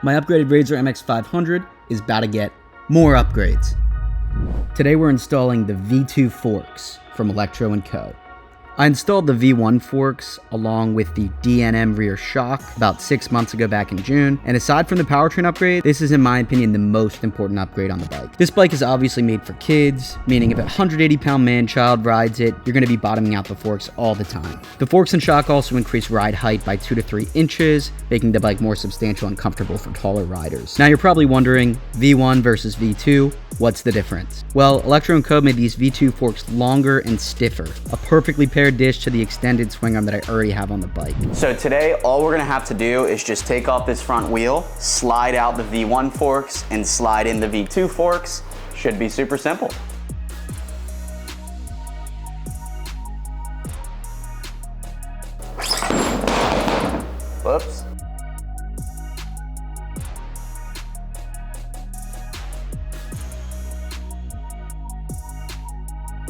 My upgraded Razor MX500 is about to get more upgrades. Today we're installing the V2 forks from Electro & Co. I installed the V1 forks along with the DNM rear shock about 6 months ago back in June, and aside from the powertrain upgrade, this is in my opinion the most important upgrade on the bike. This bike is obviously made for kids, meaning if a 180-pound man-child rides it, you're going to be bottoming out the forks all the time. The forks and shock also increase ride height by 2 to 3 inches, making the bike more substantial and comfortable for taller riders. Now you're probably wondering, V1 versus V2, what's the difference? Well, Electro & Co. made these V2 forks longer and stiffer, a perfectly paired dish to the extended swing arm that I already have on the bike. So today, all we're gonna have to do is just take off this front wheel, slide out the V1 forks, and slide in the V2 forks. Should be super simple. Whoops.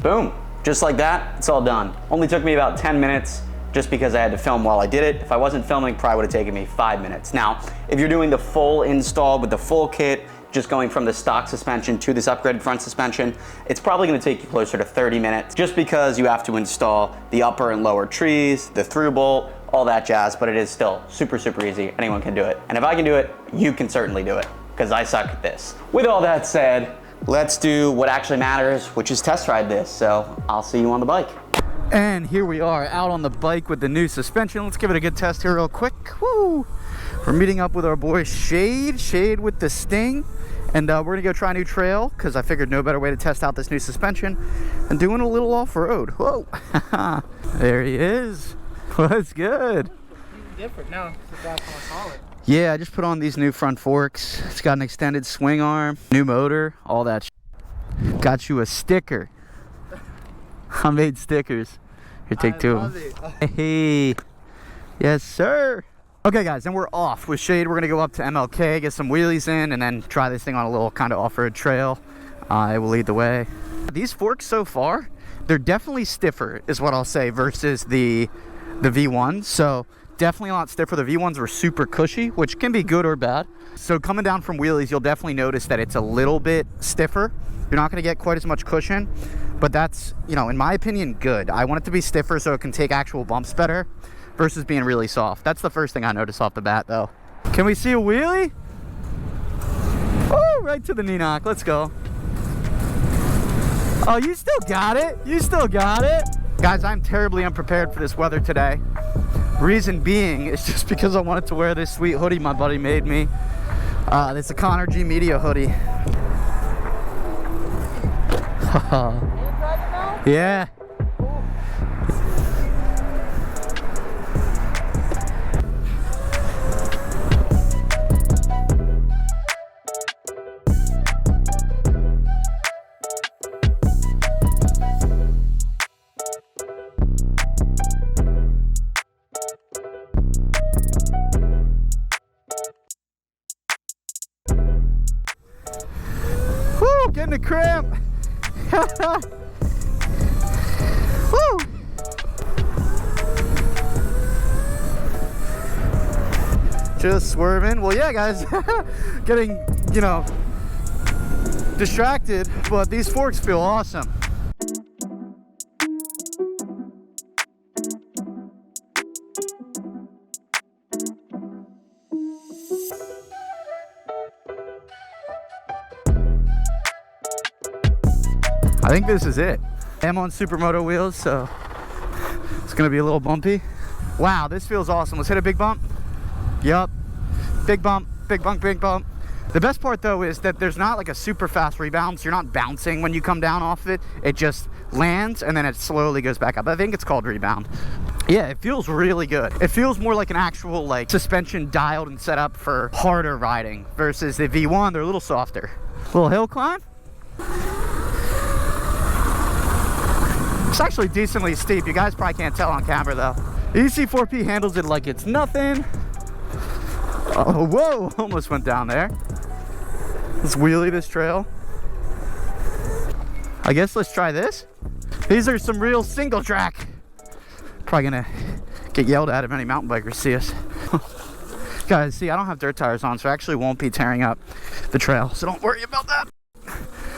Boom, just like that, it's all done. Only took me about 10 minutes just because I had to film while I did it. If I wasn't filming, probably would have taken me 5 minutes. Now, if you're doing the full install with the full kit, just going from the stock suspension to this upgraded front suspension, it's probably gonna take you closer to 30 minutes just because you have to install the upper and lower trees, the through bolt, all that jazz, but it is still super, super easy. Anyone can do it. And if I can do it, you can certainly do it because I suck at this. With all that said, let's do what actually matters, which is test ride this. So I'll see you on the bike. And here we are out on the bike with the new suspension. Let's give it a good test here real quick. Woo! We're meeting up with our boy Shade with the Sting. And we're gonna go try a new trail because I figured no better way to test out this new suspension and doing a little off-road. Whoa! There he is. What's good? Different now. The back's more solid. Yeah, I just put on these new front forks. It's got an extended swing arm, new motor, all that Got you a sticker. I made stickers. Here, take two of them. Hey. Yes, sir. Okay, guys, and we're off with Shade. We're going to go up to MLK, get some wheelies in, and then try this thing on a little kind of off-road trail. I will lead the way. These forks so far, they're definitely stiffer, is what I'll say, versus the V1. So definitely a lot stiffer. The V1s were super cushy, which can be good or bad. So coming down from wheelies, you'll definitely notice that it's a little bit stiffer. You're not going to get quite as much cushion, but that's, you know, in my opinion, good. I want it to be stiffer so it can take actual bumps better versus being really soft. That's the first thing I noticed off the bat, though. Can we see a wheelie? Oh, right to the knee knock. Let's go. Oh, you still got it. You still got it. Guys, I'm terribly unprepared for this weather today. Reason being is just because I wanted to wear this sweet hoodie my buddy made me. It's a Connor G Media hoodie. Yeah. Woo, getting a cramp. Woo. Just swerving. Well, yeah, guys, getting, you know, distracted, but these forks feel awesome. I think this is it. I'm on Supermoto wheels, so it's gonna be a little bumpy. Wow, this feels awesome. Let's hit a big bump. Yup, big bump, big bump, big bump. The best part though is that there's not like a super fast rebound, so you're not bouncing when you come down off it. It just lands and then it slowly goes back up. I think it's called rebound. Yeah, it feels really good. It feels more like an actual like suspension dialed and set up for harder riding versus the V1, they're a little softer. Little hill climb. It's actually decently steep. You guys probably can't tell on camera though. The EC4P handles it like it's nothing. Oh, whoa, almost went down there. Let's wheelie this trail. I guess let's try this. These are some real single track. Probably gonna get yelled at if any mountain bikers see us. Guys, see, I don't have dirt tires on, so I actually won't be tearing up the trail, so don't worry about that.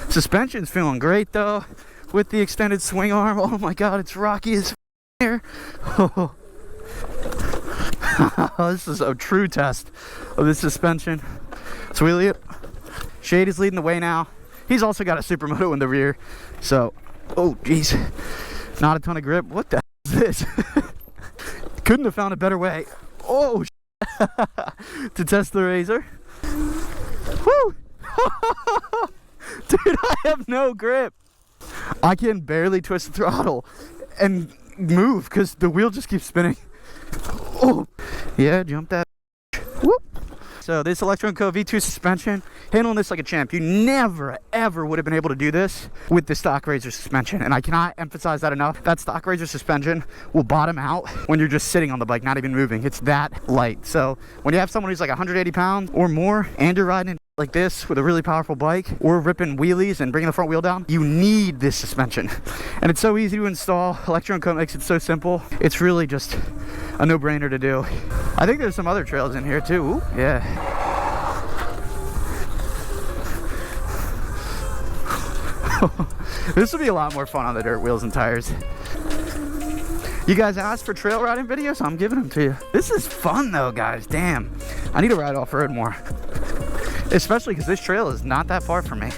Suspension's feeling great though, with the extended swing arm. Oh my god, it's rocky as here. Oh. This is a true test of the suspension. So wheelie it. Shade is leading the way now. He's also got a supermoto in the rear, so, oh geez, not a ton of grip. What the hell is this? Couldn't have found a better way. Oh, to test the razor. Woo! Dude, I have no grip. I can barely twist the throttle and move because the wheel just keeps spinning. Oh, yeah, jump that. Whoop. So this Electro & Co V2 suspension, handling this like a champ. You never, ever would have been able to do this with the stock Razor suspension. And I cannot emphasize that enough. That stock Razor suspension will bottom out when you're just sitting on the bike, not even moving. It's that light. So when you have someone who's like 180 pounds or more, and you're riding it like this with a really powerful bike, or ripping wheelies and bringing the front wheel down, you need this suspension. And it's so easy to install. Electro & Co makes it so simple. It's really just a no-brainer to do. I think there's some other trails in here too. Ooh, yeah. This would be a lot more fun on the dirt wheels and tires. You guys asked for trail riding videos, I'm giving them to you. This is fun though, guys. Damn, I need to ride off-road more. Especially because this trail is not that far from me.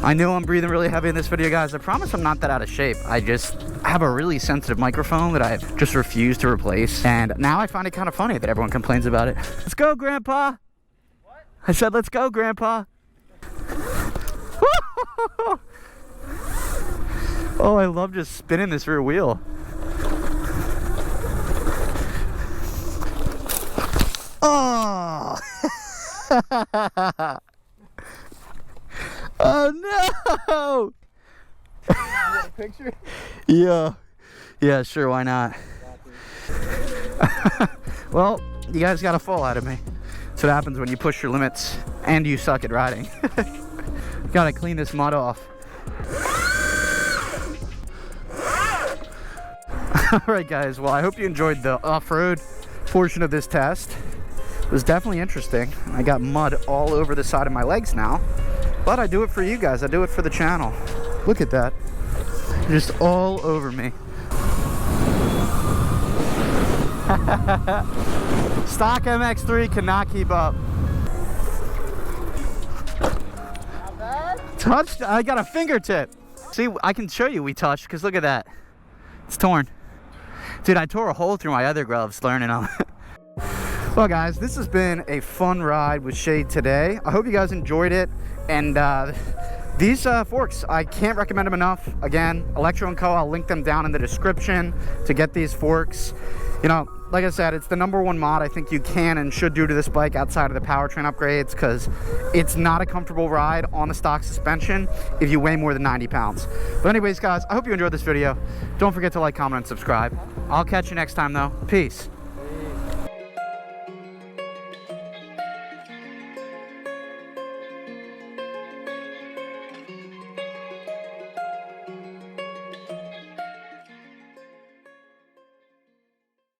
I know I'm breathing really heavy in this video, guys. I promise I'm not that out of shape. I just have a really sensitive microphone that I've just refused to replace. And now I find it kind of funny that everyone complains about it. Let's go, Grandpa. What? I said, let's go, Grandpa. Oh, I love just spinning this rear wheel. Oh! Oh no! You want a picture? Yeah. Yeah, sure, why not? Well, you guys got a fall out of me. That's what happens when you push your limits and you suck at riding. Gotta clean this mud off. Alright guys, well I hope you enjoyed the off-road portion of this test. It was definitely interesting. I got mud all over the side of my legs now. But I do it for you guys. I do it for the channel. Look at that. Just all over me. Stock MX3 cannot keep up. Not bad. Touched? I got a fingertip. See, I can show you we touched because look at that. It's torn. Dude, I tore a hole through my other gloves learning them. Well guys, this has been a fun ride with Shade today. I hope you guys enjoyed it. And these forks, I can't recommend them enough. Again, Electro & Co, I'll link them down in the description to get these forks. You know, like I said, it's the #1 mod I think you can and should do to this bike outside of the powertrain upgrades, because it's not a comfortable ride on the stock suspension if you weigh more than 90 pounds. But anyways, guys, I hope you enjoyed this video. Don't forget to like, comment, and subscribe. I'll catch you next time, though. Peace.